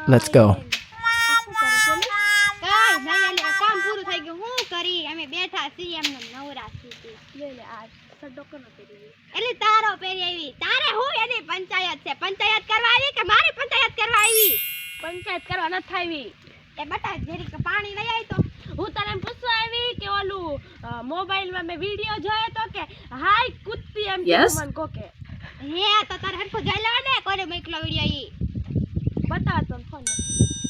Let's go. કામ પૂરું થઈ ગયું હું કરી અમે બેઠા છીએ એમને નવરા છીએ લે આ સડો કનો પેરી એટલે તારો પેરી આવી તારે હું એની પંચાયત છે પંચાયત કરવા આવી કે મારી પંચાયત કરવા આવી પંચાયત કરવા ન થાવી એ બટા જેરી કે પાણી લઈ આવી તો હું તને પૂછવા આવી કે ઓલું મોબાઈલ માં મે વિડિયો જોયો તો કે હાય કુત્તી એમ મન કોકે હે તો તારે હરખો જોઈ લેવા ને કોને મોકલો વિડિયો ઈ બતા તો ફોન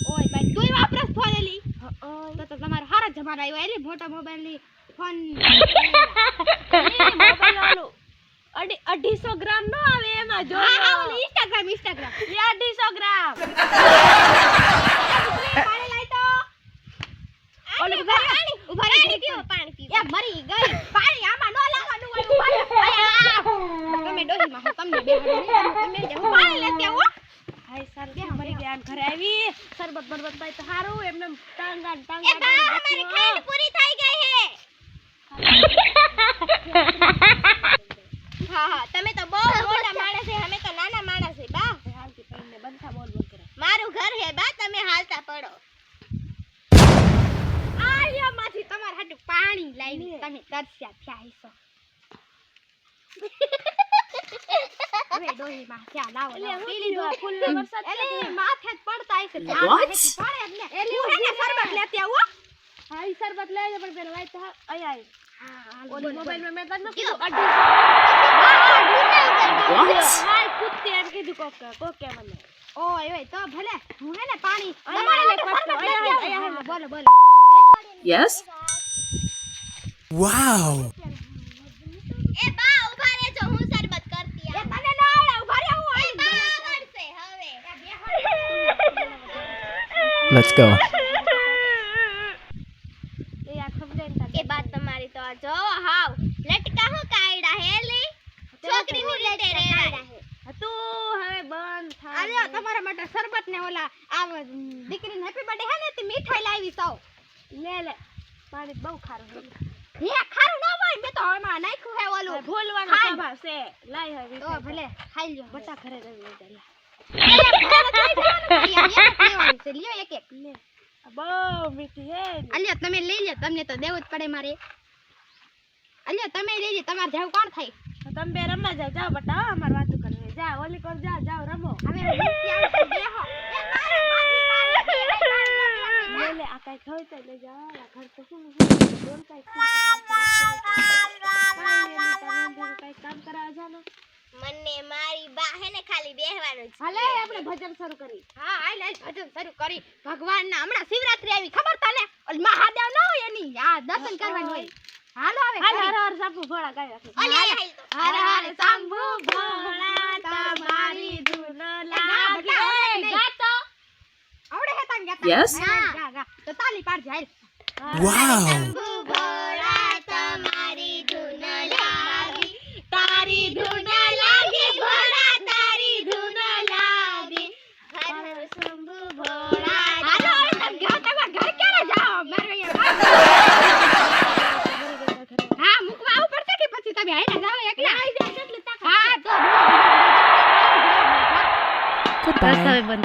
ઓય ભાઈ તુંય વાપરસ ફોન એલી તો તમારો હારા જમાનો આવ્યો એટલે મોટા મોબાઈલ ની ફોન મોબાઈલ વાળો 250 ગ્રામ નો આવે એમાં જો હા ઓલી ઇન્સ્ટાગ્રામ એ 250 ગ્રામ પાણી લાઈ તો ઓલી ઉભા રહી ગયો પાણી પીવો એ મરી ગઈ પાણી આમાં નો લાવવાનું હોય તમે ડોહી માં તમને બે તમે પાણી લેતે હો હાય સર કે મરી ગયા ઘરે આવી સરબત બરબત ભાઈ તો હારું એમને ટાંગા એ બા અમારી ખાંડ પૂરી થઈ ગઈ હે હા તમે તો બહુ મોટા માણસ છે અમે તો નાના માણસ છે બા હાલતી પઈને બંધા બોલ બોલ કરે મારું ઘર હે બા તમે હાલતા પડો આલ્યો માંથી તમાર હાટુ પાણી લાવી તમે તરસ્યા થયા હશો હવે ડોહી માં ક્યાં લાવો પી લીધો ફૂલ વરસાદ એટલે માથે જ પડતા હશે પડે ને એટલે હું એને શરબત લેતી આવો હા ઈ શરબત લઈ લે પણ પેલા વાય તો આય હા ઓલી મોબાઈલ માં મે તને કીધું હાય કુત્તી એમ કીધું કોકે મને ઓય ઓય તો ભલે હું હે ને પાણી તમારે લે પાછો આયા બોલો બોલો Yes? Wow! એ બા ઉભા રહેજો હું શરબત કરતી આ એ તને ન આવડે ઉભા રહે હું આઈ બા આવડશે હવે Let's go. એ આ ખબર એ બાત તમારી તો જો હાવ લટકા હું કાયડા હેલી છોકરીની રીતે રેડા હે તું હવે બંધ થા આલ્યો તમારા માટે શરબત ને ઓલા આ દીકરીને હેપી બર્થડે હે ને તે મીઠાઈ લાવી સૌ લે પાણી બહુ ખારું હે ખારું ન હોય મે તો એમાં નાખ્યું હે ઓલું ફૂલવાનો સ્વભાવ છે લાય હવે તો ભલે ખાઈ લ્યો બટા ઘરે જઈ લે લે લ્યો એક એક લે બહુ મીઠી હે અલ્યો તમે લઈ લ્યો તમને તો દેવું જ પડે મારે અલ્યો તમે લઈ લ્યો તમાર જાવ કોણ થાય તમે બે રમવા જાવ બટા અમાર વાતો કરવી જા ઓલી કોર જાવ રમો હવે મસ્તી આવશે બેહો લે આ કઈ ખોઈ તો લે જા ઘર તો શું બોલ કઈ કામ કરા જાનો મને મારી બા હે ને ખાલી બેહવાનું છે હાલે આપણે ભજન શરૂ કરી હા આઈ લે ભજન શરૂ કરી ભગવાનના હમણાં શિવરાત્રી આવી ખબર તને ઓલ મહાદેવ ન હોય એની આ દર્શન કરવાનું હોય હાલો હવે હર હર શંભુ ભોળા ગાય રાખો હર હર શંભુ ભોળા તમારી ધૂન લાગે ગાતો આવડે હે તને ગાતા Yes? ગા તો તાલી પાડજે હાલ Wow! શંભુ ભોળા તમારી ધૂન લાગે તારી ધૂન લાગે ભોળા તારી ધૂન લાગે હર હર શંભુ ભોળા હાલો તમે ગાતા ઘર ક્યારે જાઓ મારે હા મુકવા આવું પડશે કે પછી તમે આઈને જાવ એકલા આવી જાય એટલે હા તો Goodbye.